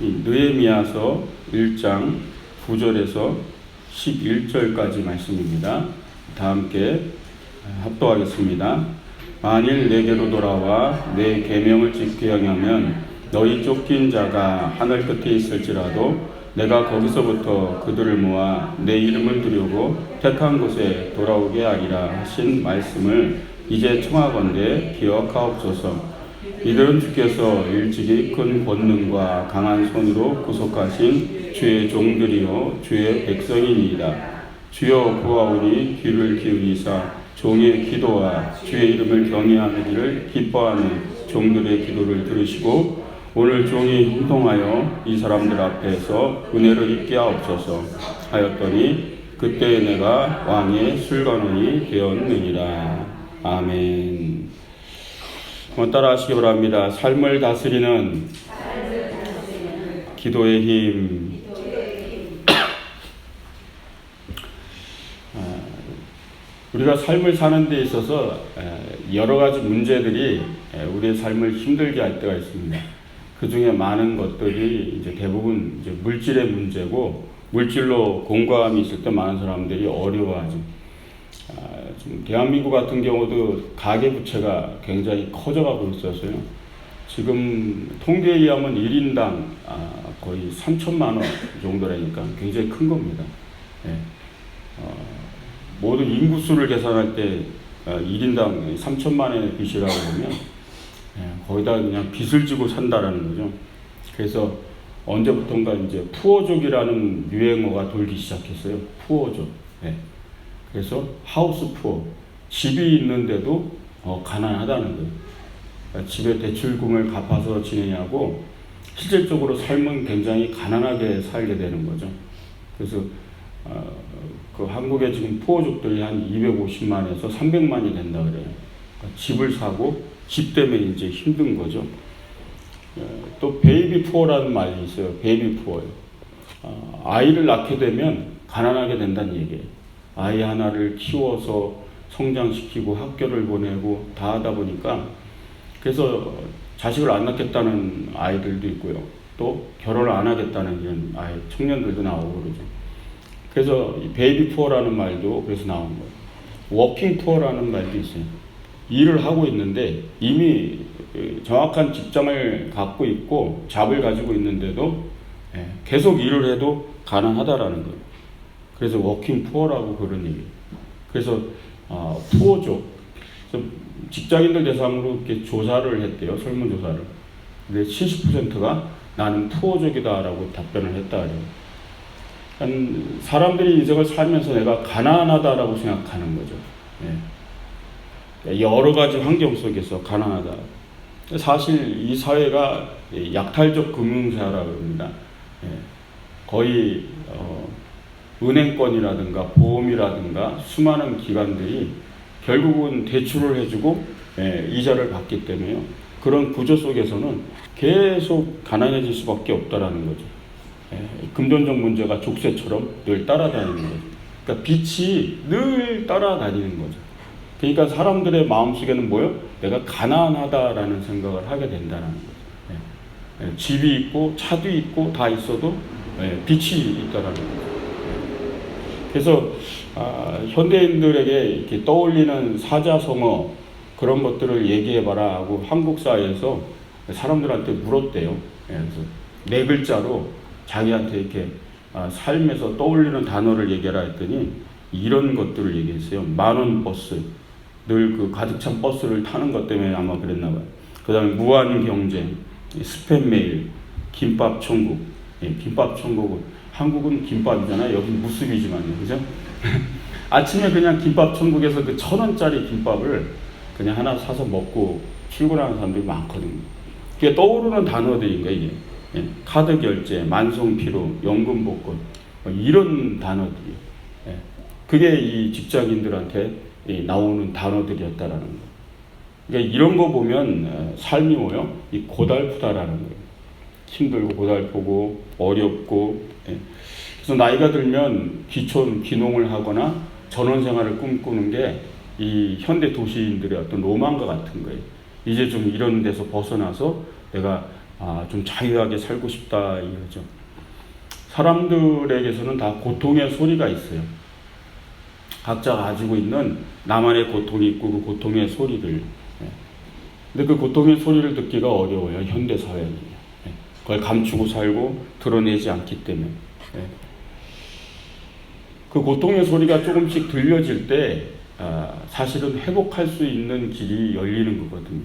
이 느헤미야서 1장 9절에서 11절까지 말씀입니다. 다 함께 합독하겠습니다. 만일 내게로 돌아와 내 계명을 지키게 하면 너희 쫓긴 자가 하늘 끝에 있을지라도 내가 거기서부터 그들을 모아 내 이름을 두려고 택한 곳에 돌아오게 하리라 하신 말씀을 이제 청하건대 기억하옵소서. 이들은 주께서 일찍이 큰 권능과 강한 손으로 구속하신 주의 종들이요 주의 백성이니이다. 주여 구하오니 귀를 기울이사 종의 기도와 주의 이름을 경외하는 일을 기뻐하는 종들의 기도를 들으시고 오늘 종이 형통하여 이 사람들 앞에서 은혜를 입게 하옵소서 하였더니 그때 내가 왕의 술관원이 되었느니라. 아멘. 따라 하시기 바랍니다. 삶을 다스리는 기도의 힘. 우리가 삶을 사는 데 있어서 여러 가지 문제들이 우리의 삶을 힘들게 할 때가 있습니다. 그 중에 많은 것들이 이제 대부분 이제 물질의 문제고, 물질로 공감이 있을 때 많은 사람들이 어려워하죠. 지금 대한민국 같은 경우도 가계부채가 굉장히 커져가고 있어서요. 지금 통계에 의하면 1인당 거의 3천만 원 정도라니까 굉장히 큰 겁니다. 모든 인구수를 계산할 때 1인당 3천만 원의 빚이라고 보면 거의 다 그냥 빚을 지고 산다라는 거죠. 그래서 언제부턴가 이제 푸어족이라는 유행어가 돌기 시작했어요. 푸어족. 그래서 하우스 푸어, 집이 있는데도 가난하다는 거예요. 그러니까 집에 대출금을 갚아서 지내냐고 실질적으로 삶은 굉장히 가난하게 살게 되는 거죠. 그래서 그 한국에 지금 푸어족들이 한 250만에서 300만이 된다 그래요. 그러니까 집을 사고 집 때문에 이제 힘든 거죠. 또 베이비 푸어라는 말이 있어요. 베이비 푸어요. 아이를 낳게 되면 가난하게 된다는 얘기예요. 아이 하나를 키워서 성장시키고 학교를 보내고 다 하다 보니까 그래서 자식을 안 낳겠다는 아이들도 있고요. 또 결혼을 안 하겠다는 이런 청년들도 나오고 그러죠. 그래서 베이비 푸어라는 말도 그래서 나온 거예요. 워킹 푸어라는 말도 있어요. 일을 하고 있는데 이미 정확한 직장을 갖고 있고 잡을 가지고 있는데도 계속 일을 해도 가난하다라는 거예요. 그래서 워킹 푸어라고 그런 얘기예요. 그래서 푸어족, 직장인들 대상으로 이렇게 조사를 했대요. 설문조사를. 근데 70%가 나는 푸어족이다라고 답변을 했다 그래요. 사람들이 인생을 살면서 내가 가난하다라고 생각하는 거죠. 여러 가지 환경 속에서 가난하다. 사실 이 사회가 약탈적 금융사라고 합니다. 거의 은행권이라든가 보험이라든가 수많은 기관들이 결국은 대출을 해주고 이자를 받기 때문에요. 그런 구조 속에서는 계속 가난해질 수밖에 없다라는 거죠. 금전적 문제가 족쇄처럼 늘 따라다니는 거죠. 그러니까 빛이 늘 따라다니는 거죠. 그러니까 사람들의 마음속에는 뭐요? 내가 가난하다라는 생각을 하게 된다는 거죠. 집이 있고 차도 있고 다 있어도 빛이 있다라는 거죠. 그래서 현대인들에게 이렇게 떠올리는 사자성어 그런 것들을 얘기해봐라 하고 한국 사회에서 사람들한테 물었대요. 그래서 4글자로 자기한테 이렇게 삶에서 떠올리는 단어를 얘기하라 했더니 이런 것들을 얘기했어요. 만원 버스. 늘 그 가득 찬 버스를 타는 것 때문에 아마 그랬나 봐요. 그 다음에 무한 경쟁, 스팸 메일, 김밥 천국. 김밥 천국은 한국은 김밥이잖아요. 여긴 무습이지만요. 그죠? 아침에 그냥 김밥 천국에서 그 1,000원짜리 김밥을 그냥 하나 사서 먹고 출근하는 사람들이 많거든요. 그게 떠오르는 단어들인 거예요, 이게. 카드 결제, 만성 피로, 연금 복권, 이런 단어들이요. 그게 이 직장인들한테 나오는 단어들이었다라는 거예요. 그러니까 이런 거 보면 삶이 뭐요? 이 고달프다라는 거예요. 힘들고 고달프고 어렵고. 그래서 나이가 들면 귀농을 하거나 전원 생활을 꿈꾸는 게 이 현대 도시인들의 어떤 로망과 같은 거예요. 이제 좀 이런 데서 벗어나서 내가 좀 자유하게 살고 싶다 이거죠. 사람들에게서는 다 고통의 소리가 있어요. 각자가 가지고 있는 나만의 고통이 있고 그 고통의 소리를. 근데 그 고통의 소리를 듣기가 어려워요. 현대 사회는. 그걸 감추고 살고 드러내지 않기 때문에. 그 고통의 소리가 조금씩 들려질 때 사실은 회복할 수 있는 길이 열리는 거거든요.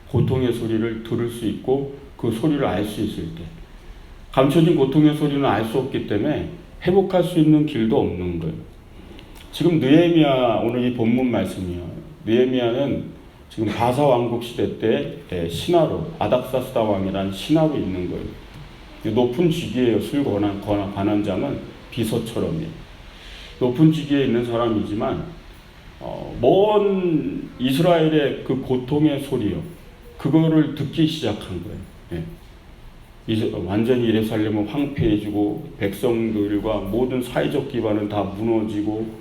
고통의 소리를 들을 수 있고 그 소리를 알 수 있을 때. 감춰진 고통의 소리는 알 수 없기 때문에 회복할 수 있는 길도 없는 거예요. 지금 느헤미야, 오늘 이 본문 말씀이요. 느헤미야는 지금 바사 왕국 시대 때 신하로, 아닥사스다 왕이라는 신하로 있는 거예요. 높은 직위에요. 술 관원장은 비서처럼요. 높은 직위에 있는 사람이지만 먼 이스라엘의 그 고통의 소리요. 그거를 듣기 시작한 거예요. 완전히 예루살렘은 황폐해지고 백성들과 모든 사회적 기반은 다 무너지고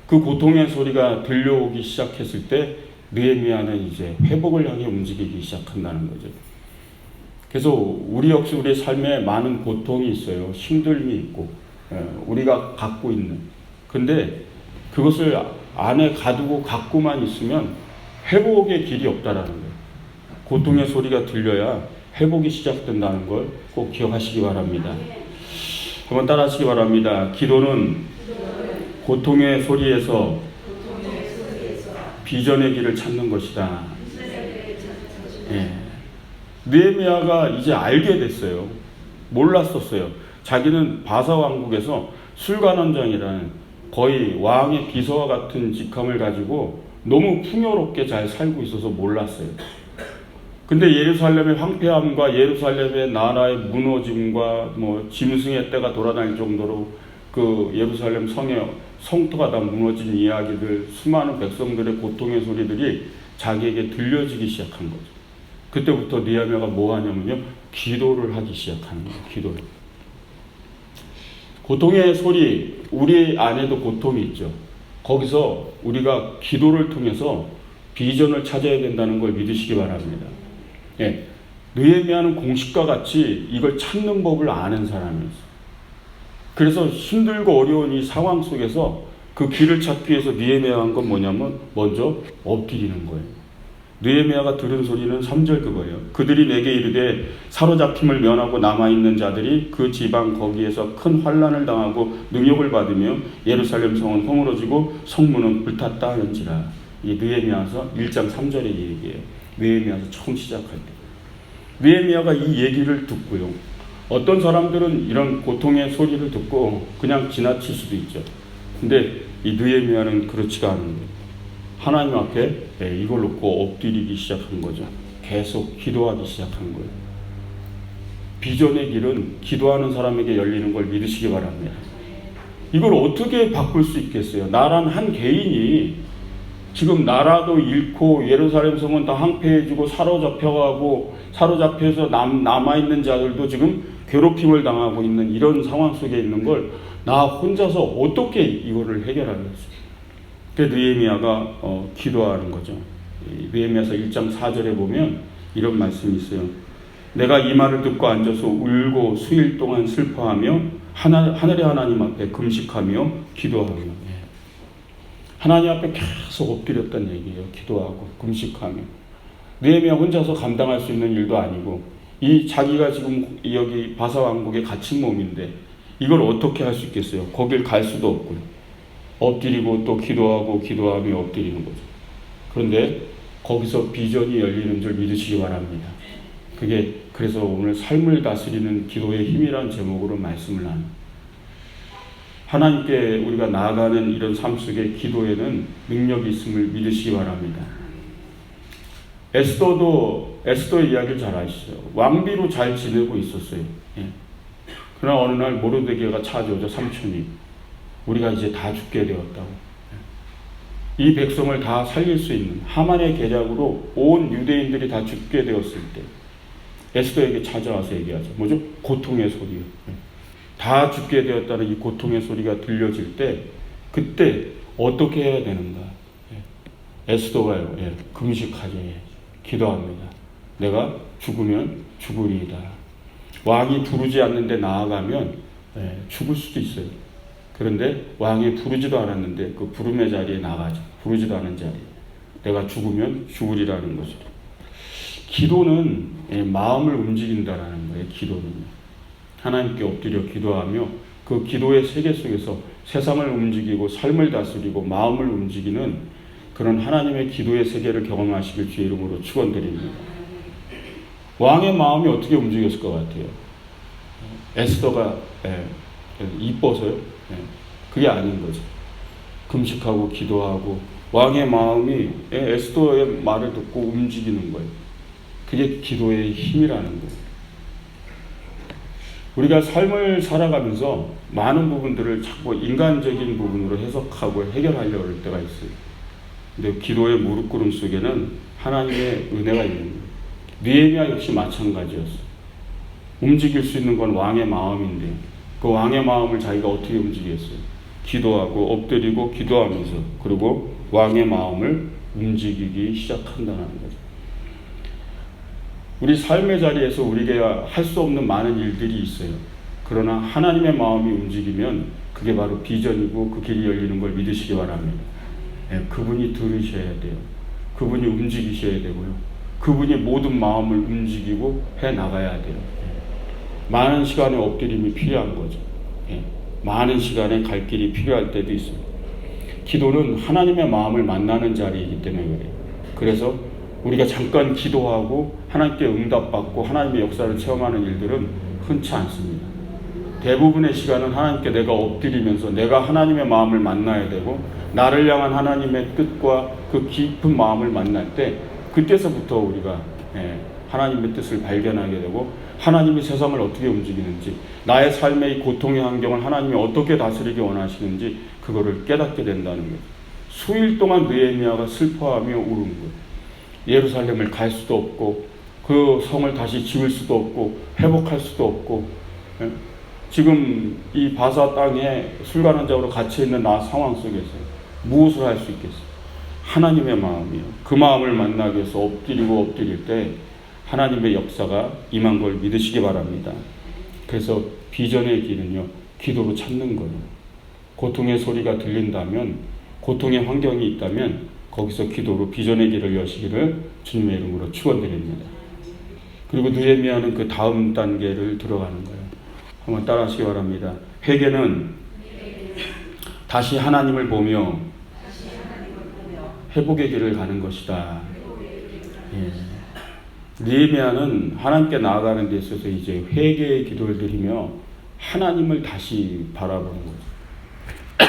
그 고통의 소리가 들려오기 시작했을 때 느헤미야는 이제 회복을 향해 움직이기 시작한다는 거죠. 그래서 우리 역시 우리의 삶에 많은 고통이 있어요. 힘듦이 있고 우리가 갖고 있는. 근데 그것을 안에 가두고 갖고만 있으면 회복의 길이 없다라는 거예요. 고통의 소리가 들려야 회복이 시작된다는 걸 꼭 기억하시기 바랍니다. 한번 따라 하시기 바랍니다. 기도는 고통의 소리에서 비전의 길을 찾는 것이다. 느헤미야가 이제 알게 됐어요. 몰랐었어요. 자기는 바사 왕국에서 술관원장이라는 거의 왕의 비서와 같은 직함을 가지고 너무 풍요롭게 잘 살고 있어서 몰랐어요. 근데 예루살렘의 황폐함과 예루살렘의 나라의 무너짐과 짐승의 때가 돌아다닐 정도로 그 예루살렘 성토가 다 무너진 이야기들, 수많은 백성들의 고통의 소리들이 자기에게 들려지기 시작한 거죠. 그때부터 느헤미야가 뭐 하냐면요, 기도를 하기 시작하는 거예요. 기도를. 고통의 소리, 우리 안에도 고통이 있죠. 거기서 우리가 기도를 통해서 비전을 찾아야 된다는 걸 믿으시기 바랍니다. 느헤미야는 공식과 같이 이걸 찾는 법을 아는 사람이었어요. 그래서 힘들고 어려운 이 상황 속에서 그 길을 찾기 위해서 느헤미야가 한 건 뭐냐면 먼저 엎드리는 거예요. 느헤미야가 들은 소리는 3절 그거예요. 그들이 내게 이르되 사로잡힘을 면하고 남아있는 자들이 그 지방 거기에서 큰 환난을 당하고 능욕을 받으며 예루살렘 성은 허물어지고 성문은 불탔다 하는지라. 이 느헤미야서 1장 3절의 얘기예요. 느헤미야서 처음 시작할 때. 느헤미야가 이 얘기를 듣고요. 어떤 사람들은 이런 고통의 소리를 듣고 그냥 지나칠 수도 있죠. 근데 이 느헤미야는 그렇지가 않은 거예요. 하나님 앞에 이걸 놓고 엎드리기 시작한 거죠. 계속 기도하기 시작한 거예요. 비전의 길은 기도하는 사람에게 열리는 걸 믿으시기 바랍니다. 이걸 어떻게 바꿀 수 있겠어요? 나란 한 개인이 지금 나라도 잃고 예루살렘 성은 다 황폐해지고 사로잡혀서 남아있는 자들도 지금 괴롭힘을 당하고 있는 이런 상황 속에 있는 걸 나 혼자서 어떻게 이거를 해결하겠어요? 그래서 느헤미야가 기도하는 거죠. 느헤미야서 1장 4절에 보면 이런 말씀이 있어요. 내가 이 말을 듣고 앉아서 울고 수일 동안 슬퍼하며 하늘의 하나님 앞에 금식하며 기도하며. 하나님 앞에 계속 엎드렸다는 얘기예요. 기도하고 금식하며. 느헤미야 혼자서 감당할 수 있는 일도 아니고 이 자기가 지금 여기 바사 왕국에 갇힌 몸인데 이걸 어떻게 할 수 있겠어요? 거길 갈 수도 없고요. 엎드리고 또 기도하며 엎드리는 거죠. 그런데 거기서 비전이 열리는 줄 믿으시기 바랍니다. 그게 그래서 오늘 삶을 다스리는 기도의 힘이라는 제목으로 말씀을 나눕니다. 하나님께 우리가 나아가는 이런 삶 속에 기도에는 능력이 있음을 믿으시기 바랍니다. 에스더의 이야기를 잘 아시죠? 왕비로 잘 지내고 있었어요. 그러나 어느 날 모르드게가 찾아오죠. 삼촌이. 우리가 이제 다 죽게 되었다고. 이 백성을 다 살릴 수 있는 하만의 계략으로 온 유대인들이 다 죽게 되었을 때 에스더에게 찾아와서 얘기하죠. 뭐죠? 고통의 소리요. 다 죽게 되었다는 이 고통의 소리가 들려질 때 그때 어떻게 해야 되는가? 에스더가요. 금식하죠. 기도합니다. 내가 죽으면 죽으리이다. 왕이 부르지 않는데 나아가면 죽을 수도 있어요. 그런데 왕이 부르지도 않았는데 그 부름의 자리에 나가죠. 부르지도 않은 자리에. 내가 죽으면 죽으리라는 거죠. 기도는 마음을 움직인다라는 거예요. 기도는 하나님께 엎드려 기도하며 그 기도의 세계 속에서 세상을 움직이고 삶을 다스리고 마음을 움직이는 그런 하나님의 기도의 세계를 경험하시길 주의 이름으로 축원드립니다. 왕의 마음이 어떻게 움직였을 것 같아요? 에스더가 이뻐서요? 그게 아닌 거죠. 금식하고 기도하고 왕의 마음이 에스더의 말을 듣고 움직이는 거예요. 그게 기도의 힘이라는 거예요. 우리가 삶을 살아가면서 많은 부분들을 자꾸 인간적인 부분으로 해석하고 해결하려고 할 때가 있어요. 근데 기도의 무릎 꿇음 속에는 하나님의 은혜가 있는 거예요. 느헤미야 역시 마찬가지였어요. 움직일 수 있는 건 왕의 마음인데 그 왕의 마음을 자기가 어떻게 움직였어요? 기도하고 엎드리고 기도하면서 그리고 왕의 마음을 움직이기 시작한다는 거죠. 우리 삶의 자리에서 우리가 할 수 없는 많은 일들이 있어요. 그러나 하나님의 마음이 움직이면 그게 바로 비전이고 그 길이 열리는 걸 믿으시기 바랍니다. 그분이 들으셔야 돼요. 그분이 움직이셔야 되고요. 그분이 모든 마음을 움직이고 해나가야 돼요. 많은 시간의 엎드림이 필요한 거죠. 많은 시간의 갈 길이 필요할 때도 있어요. 기도는 하나님의 마음을 만나는 자리이기 때문에 그래요. 그래서 우리가 잠깐 기도하고 하나님께 응답받고 하나님의 역사를 체험하는 일들은 흔치 않습니다. 대부분의 시간은 하나님께 내가 엎드리면서 내가 하나님의 마음을 만나야 되고 나를 향한 하나님의 뜻과 그 깊은 마음을 만날 때 그때서부터 우리가 하나님의 뜻을 발견하게 되고 하나님이 세상을 어떻게 움직이는지 나의 삶의 고통의 환경을 하나님이 어떻게 다스리기 원하시는지 그거를 깨닫게 된다는 거예요. 수일 동안 느헤미야가 슬퍼하며 울은 거예요. 예루살렘을 갈 수도 없고 그 성을 다시 지을 수도 없고 회복할 수도 없고 지금 이 바사 땅에 술관원장으로 갇혀 있는 나 상황 속에서 무엇을 할 수 있겠어요? 하나님의 마음이요. 그 마음을 만나기 위해서 엎드릴 때 하나님의 역사가 임한 걸 믿으시기 바랍니다. 그래서 비전의 길은요, 기도로 찾는 거예요. 고통의 소리가 들린다면, 고통의 환경이 있다면 거기서 기도로 비전의 길을 여시기를 주님의 이름으로 축원드립니다. 그리고 느헤미야는 그 다음 단계를 들어가는 거예요. 한번 따라하시기 바랍니다. 회개는 다시 하나님을 보며 회복의 길을 가는 것이다. 느헤미야는 하나님께 나아가는 데 있어서 이제 회개의 기도를 드리며 하나님을 다시 바라보는 거죠.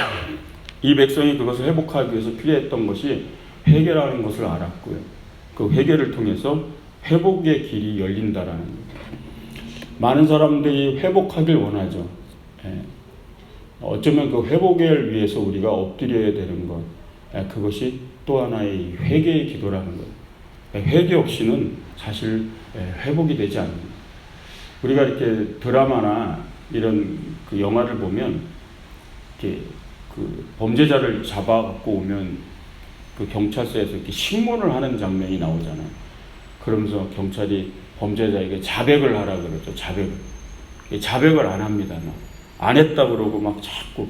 이 백성이 그것을 회복하기 위해서 필요했던 것이 회개라는 것을 알았고요. 그 회개를 통해서 회복의 길이 열린다라는 거예요. 많은 사람들이 회복하길 원하죠. 어쩌면 그 회복을 위해서 우리가 엎드려야 되는 것, 그것이 또 하나의 회개의 기도라는 거예요. 회개 없이는 사실 회복이 되지 않는 거예요. 우리가 이렇게 드라마나 이런 그 영화를 보면 이렇게 그 범죄자를 잡아갖고 오면 그 경찰서에서 이렇게 신문을 하는 장면이 나오잖아요. 그러면서 경찰이 범죄자에게 자백을 하라 그러죠. 자백을 안 합니다. 안 했다 그러고 막 자꾸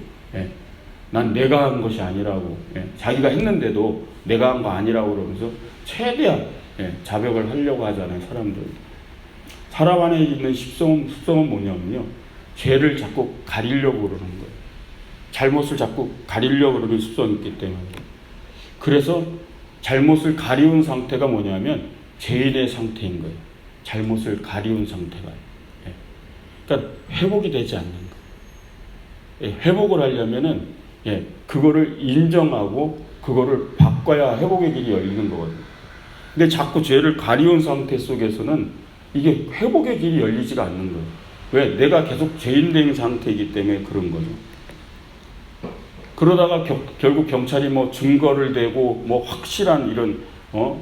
난 내가 한 것이 아니라고 자기가 했는데도 내가 한 거 아니라고 그러면서 최대한 자백을 하려고 하잖아요. 사람들. 사람 안에 있는 습성은 뭐냐면요. 죄를 자꾸 가리려고 그러는 거예요. 잘못을 자꾸 가리려고 그러는 습성이 있기 때문에. 그래서 잘못을 가리운 상태가 뭐냐면 죄인의 상태인 거예요. 잘못을 가리운 상태가. 그러니까 회복이 되지 않는 거예요. 회복을 하려면은 그거를 인정하고 그거를 바꿔야 회복의 길이 열리는 거거든요. 근데 자꾸 죄를 가리운 상태 속에서는 이게 회복의 길이 열리지가 않는 거예요. 왜? 내가 계속 죄인된 상태이기 때문에 그런 거죠. 그러다가 결국 경찰이 뭐 증거를 대고 뭐 확실한 이런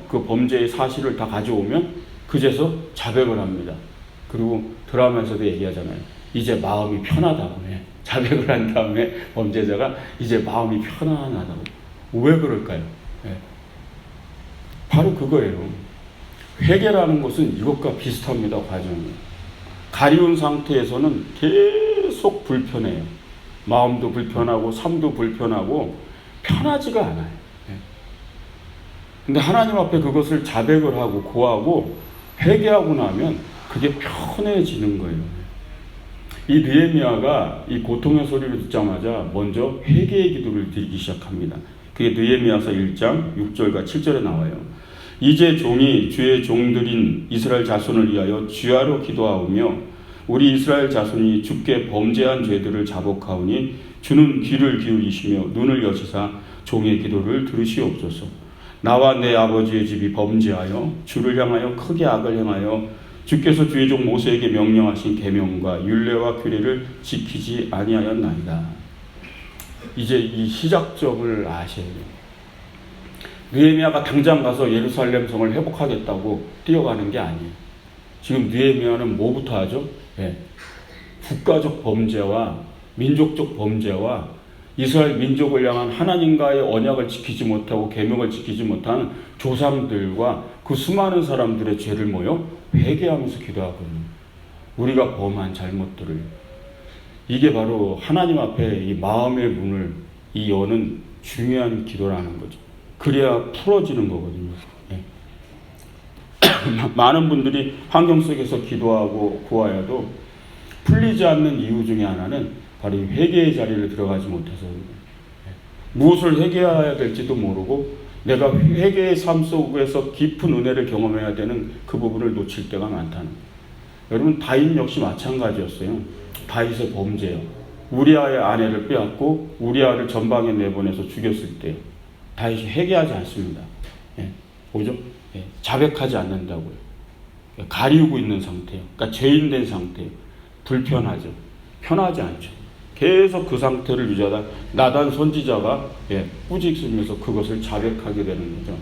그 범죄의 사실을 다 가져오면 그제서 자백을 합니다. 그리고 드라마에서도 얘기하잖아요. 이제 마음이 편하다고 해. 자백을 한 다음에 범죄자가 이제 마음이 편안하다고. 왜 그럴까요? 바로 그거예요. 회개라는 것은 이것과 비슷합니다. 과정이. 가리운 상태에서는 계속 불편해요. 마음도 불편하고 삶도 불편하고 편하지가 않아요. 근데 하나님 앞에 그것을 자백을 하고 고하고 회개하고 나면 그게 편해지는 거예요. 이 느헤미야가 이 고통의 소리를 듣자마자 먼저 회개의 기도를 드리기 시작합니다. 그게 느헤미야서 1장 6절과 7절에 나와요. 이제 종이 주의 종들인 이스라엘 자손을 위하여 주야로 기도하오며 우리 이스라엘 자손이 주께 범죄한 죄들을 자복하오니 주는 귀를 기울이시며 눈을 여시사 종의 기도를 들으시옵소서. 나와 내 아버지의 집이 범죄하여 주를 향하여 크게 악을 행하여 주께서 주의 종 모세에게 명령하신 계명과 율례와 규례를 지키지 아니하였나이다. 이제 이 시작점을 아셔야 돼요. 느헤미야가 당장 가서 예루살렘 성을 회복하겠다고 뛰어가는 게 아니에요. 지금 느헤미야는 뭐부터 하죠? 국가적 범죄와 민족적 범죄와 이스라엘 민족을 향한 하나님과의 언약을 지키지 못하고 계명을 지키지 못한 조상들과 그 수많은 사람들의 죄를 모여 회개하면서 기도하거든요. 우리가 범한 잘못들을. 이게 바로 하나님 앞에 이 마음의 문을 여는 중요한 기도라는 거죠. 그래야 풀어지는 거거든요. 많은 분들이 환경 속에서 기도하고 구하여도 풀리지 않는 이유 중에 하나는 바로 회개의 자리를 들어가지 못해서입니다. 무엇을 회개해야 될지도 모르고 내가 회개의 삶 속에서 깊은 은혜를 경험해야 되는 그 부분을 놓칠 때가 많다는 거예요. 여러분 다윗 역시 마찬가지였어요. 다윗의 범죄요. 우리아의 아내를 빼앗고 우리아를 전방에 내보내서 죽였을 때 다윗이 회개하지 않습니다. 보죠? 자백하지 않는다고요. 가리우고 있는 상태예요. 그러니까 죄인된 상태예요. 불편하죠. 편하지 않죠. 계속 그 상태를 유지하다 나단 선지자가 꾸짖으면서 그것을 자백하게 되는 거죠.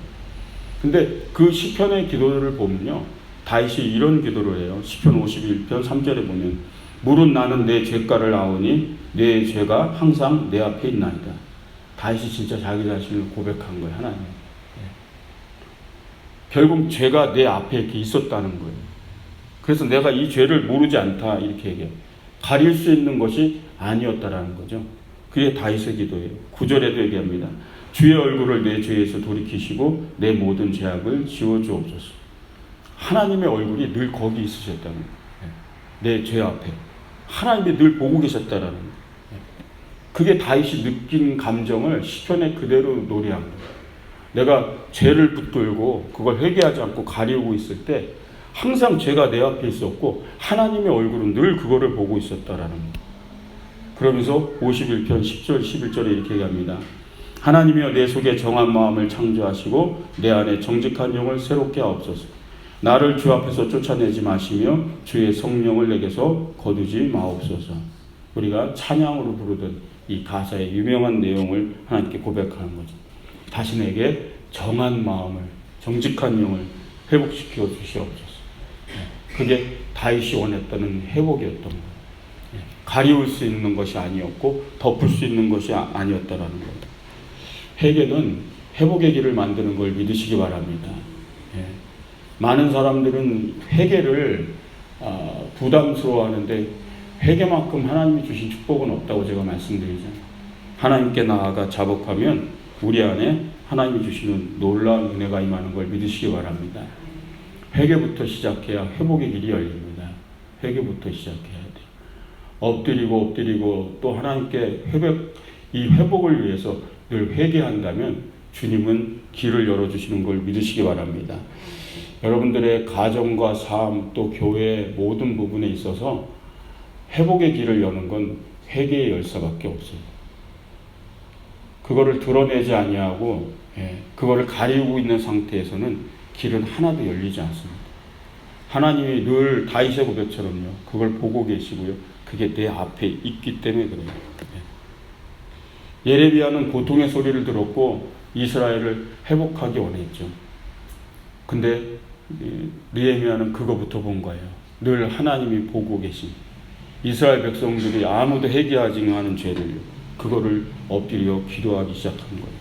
근데 그 시편의 기도를 보면요. 다윗이 이런 기도를 해요. 시편 51편 3절에 보면 물은 나는 내 죄가를 아오니 내 죄가 항상 내 앞에 있나이다. 다윗이 진짜 자기 자신을 고백한 거예요. 하나님. 결국 죄가 내 앞에 이렇게 있었다는 거예요. 그래서 내가 이 죄를 모르지 않다 이렇게 얘기해요. 가릴 수 있는 것이 아니었다라는 거죠. 그게 다윗의 기도예요. 9절에도 얘기합니다. 주의 얼굴을 내 죄에서 돌이키시고 내 모든 죄악을 지워주옵소서. 하나님의 얼굴이 늘 거기 있으셨다는 거예요. 내 죄 앞에. 하나님이 늘 보고 계셨다라는 거예요. 그게 다윗이 느낀 감정을 시편에 그대로 노래한 거예요. 내가 죄를 붙들고 그걸 회개하지 않고 가리우고 있을 때 항상 죄가 내 앞에 있었고 하나님의 얼굴은 늘 그거를 보고 있었다라는 거예요. 그러면서 51편 10절 11절에 이렇게 얘기합니다. 하나님이여 내 속에 정한 마음을 창조하시고 내 안에 정직한 영을 새롭게 하옵소서. 나를 주 앞에서 쫓아내지 마시며 주의 성령을 내게서 거두지 마옵소서. 우리가 찬양으로 부르던 이 가사의 유명한 내용을 하나님께 고백하는 거죠. 자신에게 정한 마음을 정직한 영을 회복시켜 주시옵소서. 그게 다윗이 원했다는 회복이었던 거예요. 가리울 수 있는 것이 아니었고 덮을 수 있는 것이 아니었다라는 거예요. 회개는 회복의 길을 만드는 걸 믿으시기 바랍니다. 많은 사람들은 회개를 부담스러워하는데 회개만큼 하나님이 주신 축복은 없다고 제가 말씀드리잖아요. 하나님께 나아가 자복하면 우리 안에 하나님이 주시는 놀라운 은혜가 임하는 걸 믿으시기 바랍니다. 회개부터 시작해야 회복의 길이 열립니다. 회개부터 시작해야 돼요. 엎드리고 또 하나님께 이 회복을 위해서 늘 회개한다면 주님은 길을 열어주시는 걸 믿으시기 바랍니다. 여러분들의 가정과 삶 또 교회 모든 부분에 있어서 회복의 길을 여는 건 회개의 열쇠밖에 없어요. 그거를 드러내지 아니하고 그거를 가리우고 있는 상태에서는 길은 하나도 열리지 않습니다. 하나님이 늘 다윗의 고백처럼요. 그걸 보고 계시고요. 그게 내 앞에 있기 때문에 그래요. 예레미야는 고통의 소리를 들었고 이스라엘을 회복하기 원했죠. 근데 느헤미야는 그거부터 본 거예요. 늘 하나님이 보고 계신 이스라엘 백성들이 아무도 회개하지 않은 죄를 그거를 엎드려 기도하기 시작한 거예요.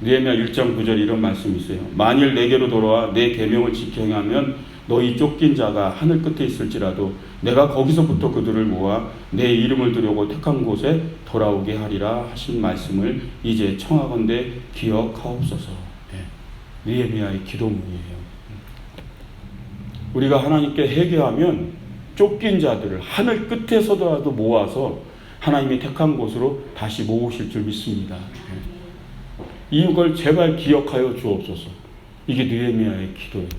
느헤미야 1장 9절 이런 말씀이 있어요. 만일 내게로 돌아와 내 계명을 지켜 행하면 너희 쫓긴 자가 하늘 끝에 있을지라도 내가 거기서부터 그들을 모아 내 이름을 두려고 택한 곳에 돌아오게 하리라 하신 말씀을 이제 청하건대 기억하옵소서. 느헤미야의 기도문이에요. 우리가 하나님께 회개하면 쫓긴 자들을 하늘 끝에서라도 모아서 하나님이 택한 곳으로 다시 모으실 줄 믿습니다. 이걸 제발 기억하여 주옵소서. 이게 느헤미야의 기도예요.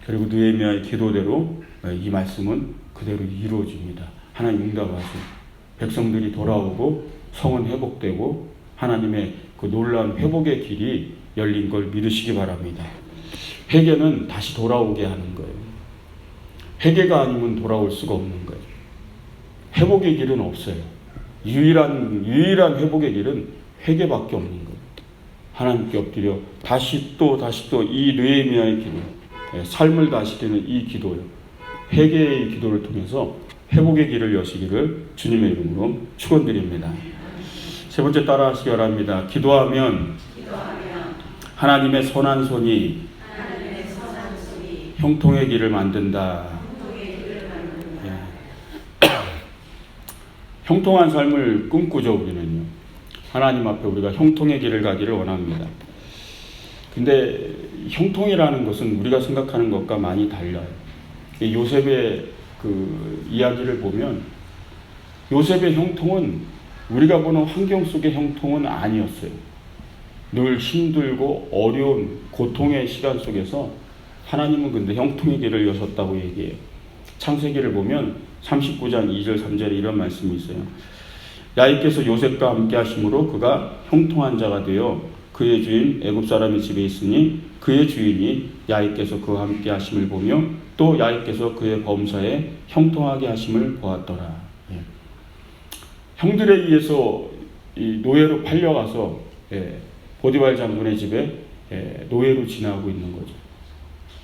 그리고 느헤미야의 기도대로 이 말씀은 그대로 이루어집니다. 하나님 응답하시고 백성들이 돌아오고 성은 회복되고 하나님의 그 놀라운 회복의 길이 열린 걸 믿으시기 바랍니다. 회개는 다시 돌아오게 하는 거예요. 회개가 아니면 돌아올 수가 없는 거예요. 회복의 길은 없어요. 유일한 회복의 길은 회개밖에 없는 거예요. 하나님께 엎드려 다시 또 이 느헤미야의 기도, 삶을 다스리는 이 기도요. 회개의 기도를 통해서 회복의 길을 여시기를 주님의 이름으로 축원드립니다. 세 번째 따라하시기 바랍니다. 기도하면 하나님의 선한 손이 형통의 길을 만든다. 형통한 삶을 꿈꾸죠. 우리는요. 하나님 앞에 우리가 형통의 길을 가기를 원합니다. 근데 형통이라는 것은 우리가 생각하는 것과 많이 달라요. 요셉의 그 이야기를 보면 요셉의 형통은 우리가 보는 환경 속의 형통은 아니었어요. 늘 힘들고 어려운 고통의 시간 속에서 하나님은 근데 형통의 길을 여셨다고 얘기해요. 창세기를 보면 39장 2절 3절에 이런 말씀이 있어요. 야곱께서 요셉과 함께 하심으로 그가 형통한 자가 되어 그의 주인 애굽 사람의 집에 있으니 그의 주인이 야곱께서 그와 함께 하심을 보며 또 야곱께서 그의 범사에 형통하게 하심을 보았더라. 형들에 의해서 이 노예로 팔려가서 보디발 장군의 집에 노예로 지나고 있는 거죠.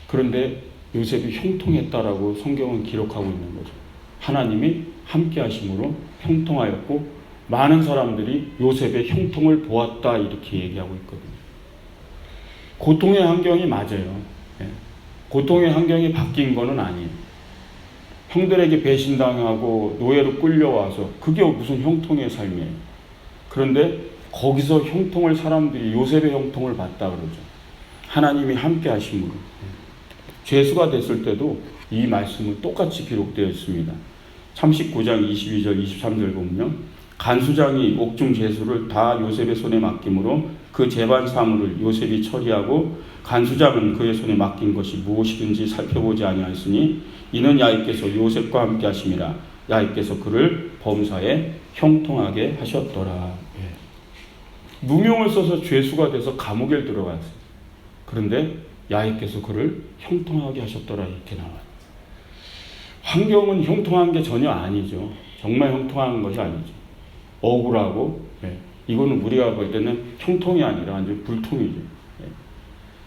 그런데 요셉이 형통했다라고 성경은 기록하고 있는 거죠. 하나님이 함께 하심으로 형통하였고 많은 사람들이 요셉의 형통을 보았다 이렇게 얘기하고 있거든요. 고통의 환경이 맞아요. 고통의 환경이 바뀐 거는 아니에요. 형들에게 배신당하고 노예로 끌려와서 그게 무슨 형통의 삶이에요. 그런데 거기서 형통을 사람들이 요셉의 형통을 봤다 그러죠. 하나님이 함께 하심으로. 죄수가 됐을 때도 이 말씀은 똑같이 기록되어 있습니다. 39장 22절 23절 보면 간수장이 옥중 죄수를 다 요셉의 손에 맡김으로 그 재반 사물을 요셉이 처리하고 간수장은 그의 손에 맡긴 것이 무엇이든지 살펴보지 아니하였으니 이는 야곱께서 요셉과 함께 하심이라. 야곱께서 그를 범사에 형통하게 하셨더라. 무명을 써서 죄수가 돼서 감옥에 들어갔어요. 그런데 야곱께서 그를 형통하게 하셨더라 이렇게 나와요. 환경은 형통한 게 전혀 아니죠. 정말 형통한 것이 아니죠. 억울하고 이거는 우리가 볼 때는 형통이 아니라 완전 불통이죠.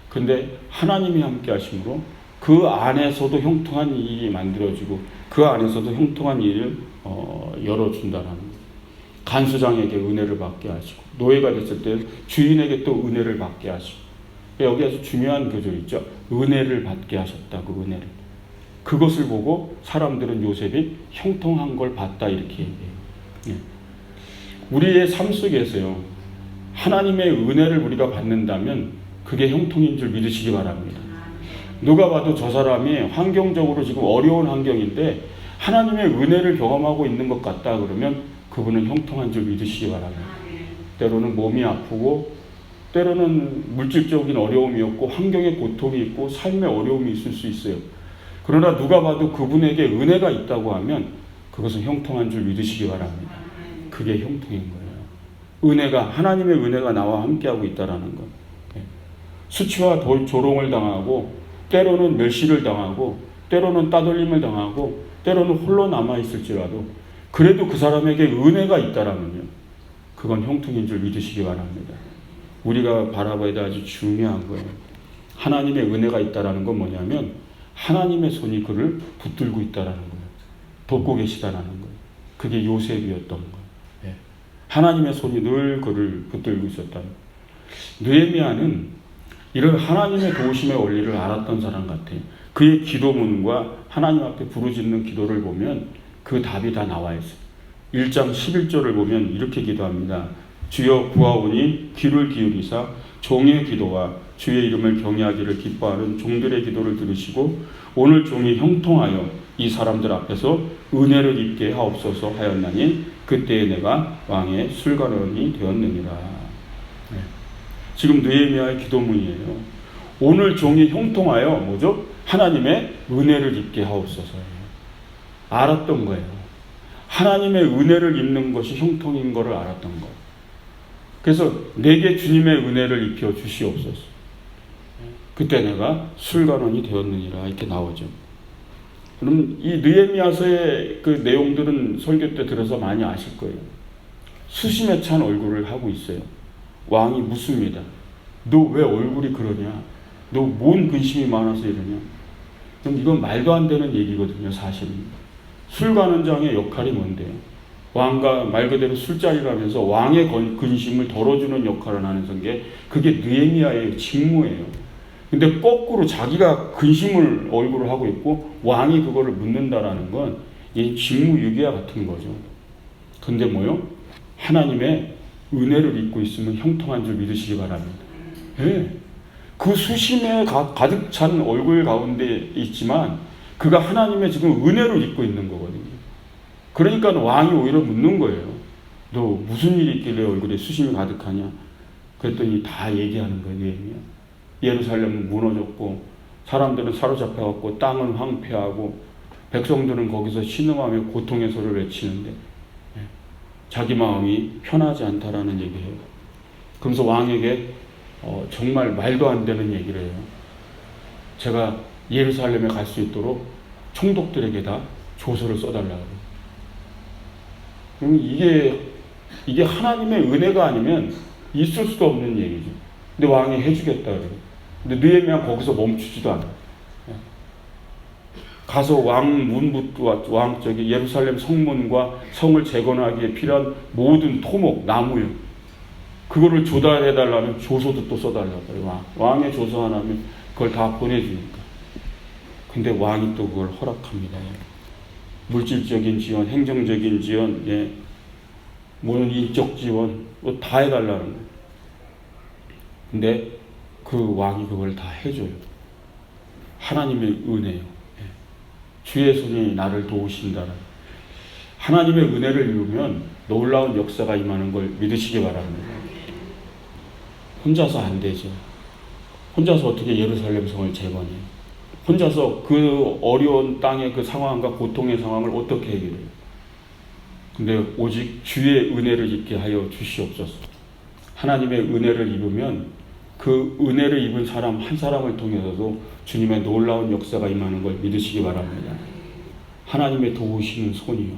근데 하나님이 함께 하심으로 그 안에서도 형통한 일이 만들어지고 그 안에서도 형통한 일을 열어준다라는 거예요. 간수장에게 은혜를 받게 하시고 노예가 됐을 때 주인에게 또 은혜를 받게 하시고 여기 아주 중요한 교절이 있죠. 은혜를 받게 하셨다. 그 은혜를. 그것을 보고 사람들은 요셉이 형통한 걸 봤다 이렇게 얘기해요. 우리의 삶 속에서요. 하나님의 은혜를 우리가 받는다면 그게 형통인 줄 믿으시기 바랍니다. 누가 봐도 저 사람이 환경적으로 지금 어려운 환경인데 하나님의 은혜를 경험하고 있는 것 같다 그러면 그분은 형통한 줄 믿으시기 바랍니다. 때로는 몸이 아프고 때로는 물질적인 어려움이 없고 환경의 고통이 있고 삶의 어려움이 있을 수 있어요. 그러나 누가 봐도 그분에게 은혜가 있다고 하면 그것은 형통한 줄 믿으시기 바랍니다. 그게 형통인 거예요. 은혜가 하나님의 은혜가 나와 함께하고 있다라는 것. 수치와 조롱을 당하고 때로는 멸시를 당하고 때로는 따돌림을 당하고 때로는 홀로 남아있을지라도 그래도 그 사람에게 은혜가 있다라면요. 그건 형통인 줄 믿으시기 바랍니다. 우리가 바라봐야 될 아주 중요한 거예요. 하나님의 은혜가 있다라는 건 뭐냐면 하나님의 손이 그를 붙들고 있다라는 거예요. 돕고 계시다라는 거예요. 그게 요셉이었던 거예요. 하나님의 손이 늘 그를 붙들고 있었다는 거예요. 느헤미야는 이런 하나님의 도우심의 원리를 알았던 사람 같아요. 그의 기도문과 하나님 앞에 부르짖는 기도를 보면 그 답이 다 나와 있어요. 1장 11절을 보면 이렇게 기도합니다. 주여 구하오니 귀를 기울이사 종의 기도와 주의 이름을 경외하기를 기뻐하는 종들의 기도를 들으시고 오늘 종이 형통하여 이 사람들 앞에서 은혜를 입게 하옵소서 하였나니 그때에 내가 왕의 술관원이 되었느니라. 네. 지금 느헤미야의 기도문이에요. 오늘 종이 형통하여 뭐죠? 하나님의 은혜를 입게 하옵소서예요. 알았던 거예요. 하나님의 은혜를 입는 것이 형통인 것을 알았던 거. 그래서 내게 주님의 은혜를 입혀 주시옵소서. 그때 내가 술관원이 되었느니라 이렇게 나오죠. 그럼 이 느헤미야서의 그 내용들은 설교 때 들어서 많이 아실 거예요. 수심에 찬 얼굴을 하고 있어요. 왕이 묻습니다. 너 왜 얼굴이 그러냐? 너 뭔 근심이 많아서 이러냐? 그럼 이건 말도 안 되는 얘기거든요, 사실은. 술관원장의 역할이 뭔데요? 왕과 말 그대로 술자리라면서 왕의 근심을 덜어주는 역할을 하는 게 그게 느헤미야의 직무예요. 근데 거꾸로 자기가 근심을 얼굴을 하고 있고 왕이 그거를 묻는다라는 건 이 직무유기와 같은 거죠. 근데 뭐요? 하나님의 은혜를 입고 있으면 형통한 줄 믿으시기 바랍니다. 네. 그 수심에 가득 찬 얼굴 가운데 있지만 그가 하나님의 지금 은혜를 입고 있는 거거든요. 그러니까 왕이 오히려 묻는 거예요. 너 무슨 일이 있길래 얼굴에 수심이 가득하냐? 그랬더니 다 얘기하는 거예요. 느헤미야. 예루살렘은 무너졌고 사람들은 사로잡혀갖고 땅은 황폐하고 백성들은 거기서 신음하며 고통의 소리를 외치는데 자기 마음이 편하지 않다라는 얘기예요. 그러면서 왕에게 정말 말도 안 되는 얘기를 해요. 제가 예루살렘에 갈 수 있도록 총독들에게 다 조서를 써달라고. 그럼 이게 하나님의 은혜가 아니면 있을 수도 없는 얘기죠. 근데 왕이 해주겠다 그래요. 근데 느헤미야 거기서 멈추지도 않아요. 가서 왕 문부터 예루살렘 성문과 성을 재건하기에 필요한 모든 토목, 나무요. 그거를 조달해달라면 조서도 또 써달라고 그래요. 왕의 조서 하나면 그걸 다 보내주니까. 근데 왕이 또 그걸 허락합니다. 물질적인 지원, 행정적인 지원, 모든 인적 지원, 다 해달라는 거예요. 근데 그 왕이 그걸 다 해줘요. 하나님의 은혜요. 주의 손이 나를 도우신다는 하나님의 은혜를 입으면 놀라운 역사가 임하는 걸 믿으시기 바랍니다. 혼자서 안 되죠. 혼자서 어떻게 예루살렘 성을 재건해요? 혼자서 그 어려운 땅의 그 상황과 고통의 상황을 어떻게 해결해요? 근데 오직 주의 은혜를 입게 하여 주시옵소서. 하나님의 은혜를 입으면 그 은혜를 입은 사람 한 사람을 통해서도 주님의 놀라운 역사가 임하는 걸 믿으시기 바랍니다. 하나님의 도우시는 손이요.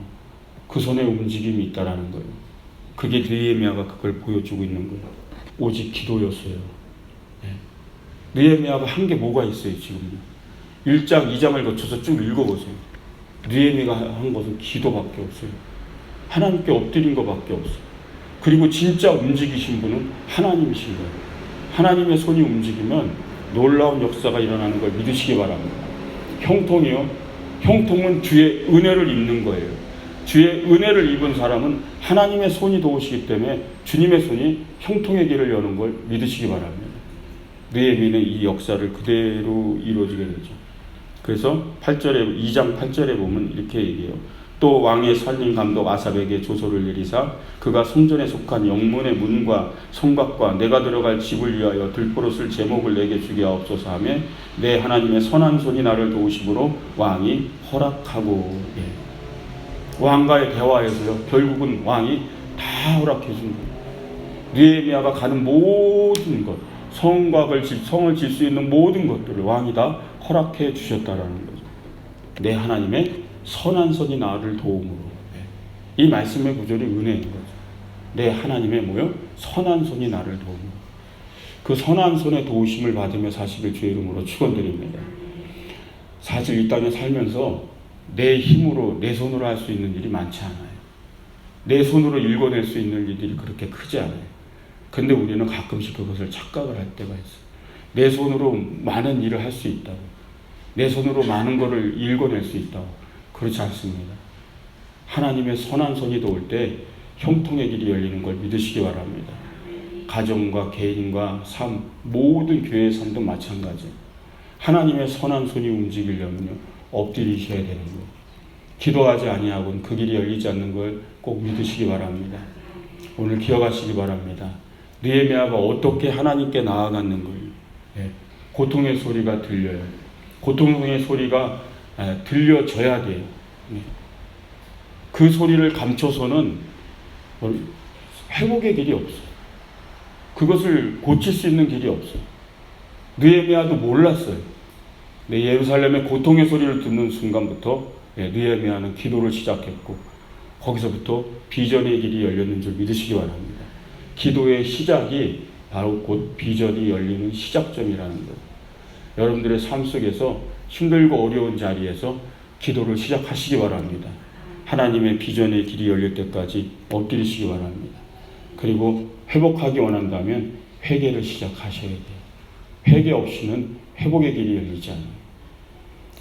그 손에 움직임이 있다라는 거예요. 그게 느헤미야가 그걸 보여주고 있는 거예요. 오직 기도였어요. 느헤미야가 한 게 뭐가 있어요, 지금? 1장, 2장을 거쳐서 쭉 읽어보세요. 느헤미야가 한 것은 기도밖에 없어요. 하나님께 엎드린 것밖에 없어요. 그리고 진짜 움직이신 분은 하나님이신 거예요. 하나님의 손이 움직이면 놀라운 역사가 일어나는 걸 믿으시기 바랍니다. 형통이요. 형통은 주의 은혜를 입는 거예요. 주의 은혜를 입은 사람은 하나님의 손이 도우시기 때문에 주님의 손이 형통의 길을 여는 걸 믿으시기 바랍니다. 느헤미야는 이 역사를 그대로 이루어지게 되죠. 그래서 2장 8절에 보면 이렇게 얘기해요. 또 왕의 살림 감독 아삽에게 조서를 내리사 그가 성전에 속한 영문의 문과 성곽과 내가 들어갈 집을 위하여 들보로 제목을 내게 주게 하옵소서 하며 내 하나님의 선한 손이 나를 도우심으로 왕이 허락하고. 왕과의 대화에서요 결국은 왕이 다 허락해 준 거예요. 느헤미야가 가는 모든 것, 성을 질 수 있는 모든 것들을 왕이 다 허락해 주셨다라는 거죠. 내 하나님의 선한 손이 나를 도움으로. 이 말씀의 구절이 은혜인 거죠. 내 하나님의 선한 손이 나를 도움으로. 그 선한 손의 도우심을 받으며 사시길 주의 이름으로 축원드립니다. 사실 이 땅에 살면서 내 힘으로 내 손으로 할 수 있는 일이 많지 않아요. 내 손으로 읽어낼 수 있는 일들이 그렇게 크지 않아요. 근데 우리는 가끔씩 그것을 착각을 할 때가 있어요. 내 손으로 많은 일을 할 수 있다고. 내 손으로 많은 것을 읽어낼 수 있다고. 그렇지 않습니다. 하나님의 선한 손이 도울 때 형통의 길이 열리는 걸 믿으시기 바랍니다. 가정과 개인과 삶, 모든 교회의 삶도 마찬가지예요. 하나님의 선한 손이 움직이려면요, 엎드리셔야 되는 거예요. 기도하지 아니하고는 그 길이 열리지 않는 걸 꼭 믿으시기 바랍니다. 오늘 기억하시기 바랍니다. 느헤미야가 어떻게 하나님께 나아갔는 거예요. 고통의 소리가 들려요. 고통의 소리가 들려져야 돼요. 그 소리를 감춰서는 회복의 길이 없어요. 그것을 고칠 수 있는 길이 없어요. 느헤미야도 몰랐어요. 예루살렘의 고통의 소리를 듣는 순간부터 느헤미야는 기도를 시작했고, 거기서부터 비전의 길이 열렸는 줄 믿으시기 바랍니다. 기도의 시작이 바로 곧 비전이 열리는 시작점이라는 거예요. 여러분들의 삶 속에서 힘들고 어려운 자리에서 기도를 시작하시기 바랍니다. 하나님의 비전의 길이 열릴 때까지 엎드리시기 바랍니다. 그리고 회복하기 원한다면 회개를 시작하셔야 돼요. 회개 없이는 회복의 길이 열리지 않아요.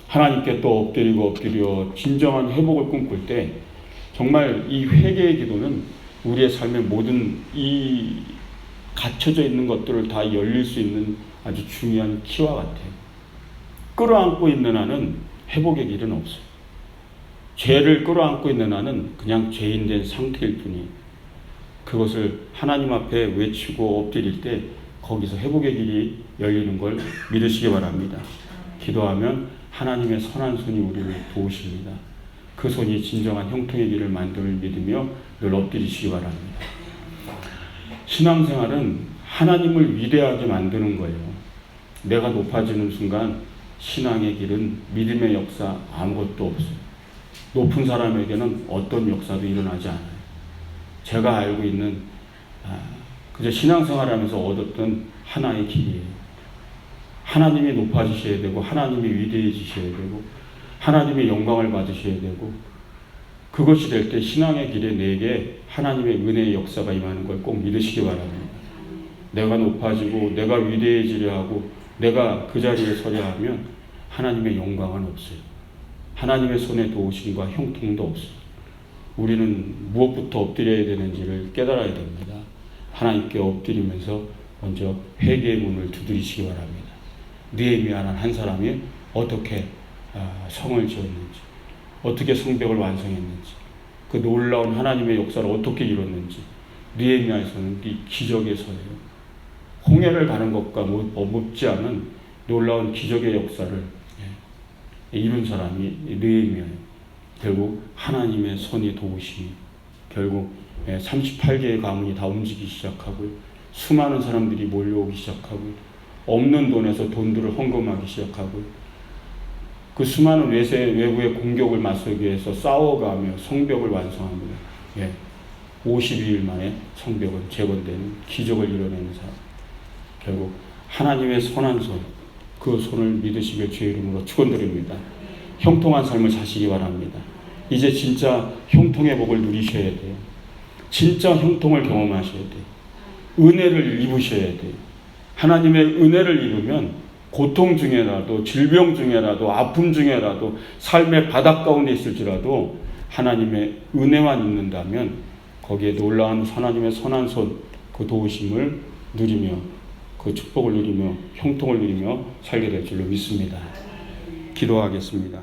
하나님께 또 엎드려 진정한 회복을 꿈꿀 때 정말 이 회개의 기도는 우리의 삶의 모든 이 갇혀져 있는 것들을 다 열릴 수 있는 아주 중요한 키와 같아요. 끌어안고 있는 한은 회복의 길은 없어요. 죄를 끌어안고 있는 한은 그냥 죄인된 상태일 뿐이에요. 그것을 하나님 앞에 외치고 엎드릴 때 거기서 회복의 길이 열리는 걸 믿으시기 바랍니다. 기도하면 하나님의 선한 손이 우리를 도우십니다. 그 손이 진정한 형통의 길을 만듦을 믿으며 늘 엎드리시기 바랍니다. 신앙생활은 하나님을 위대하게 만드는 거예요. 내가 높아지는 순간 신앙의 길은 믿음의 역사 아무것도 없어요. 높은 사람에게는 어떤 역사도 일어나지 않아요. 제가 알고 있는 그저 신앙생활하면서 얻었던 하나의 길이에요. 하나님이 높아지셔야 되고 하나님이 위대해지셔야 되고 하나님의 영광을 받으셔야 되고, 그것이 될 때 신앙의 길에 내게 하나님의 은혜의 역사가 임하는 걸 꼭 믿으시기 바랍니다. 내가 높아지고 내가 위대해지려 하고 내가 그 자리에 서려 하면 하나님의 영광은 없어요. 하나님의 손에 도우심과 형통도 없어요. 우리는 무엇부터 엎드려야 되는지를 깨달아야 됩니다. 하나님께 엎드리면서 먼저 회개의 문을 두드리시기 바랍니다. 느헤미야라는 한 사람이 어떻게 성을 지었는지, 어떻게 성벽을 완성했는지, 그 놀라운 하나님의 역사를 어떻게 이뤘는지 느헤미야에서는 이 기적의 서예요. 홍해를 가는 것과 못지 않은 놀라운 기적의 역사를 이룬 사람이 느헤미야예요. 결국 하나님의 손이 도우심이 결국 38개의 가문이 다 움직이기 시작하고 수많은 사람들이 몰려오기 시작하고 없는 돈에서 돈들을 헌금하기 시작하고 그 수많은 외부의 공격을 맞서기 위해서 싸워가며 성벽을 완성합니다. 52일 만에 성벽은 재건되는 기적을 이뤄내는 사람. 결국 하나님의 선한 손, 그 손을 믿으시길 주의 이름으로 축원드립니다. 형통한 삶을 사시기 바랍니다. 이제 진짜 형통의 복을 누리셔야 돼요. 진짜 형통을 경험하셔야 돼요. 은혜를 입으셔야 돼요. 하나님의 은혜를 입으면 고통 중에라도 질병 중에라도 아픔 중에라도 삶의 바닥 가운데 있을지라도 하나님의 은혜만 있는다면 거기에 놀라운 하나님의 선한 손, 그 도우심을 누리며 그 축복을 누리며 형통을 누리며 살게 될 줄로 믿습니다. 기도하겠습니다.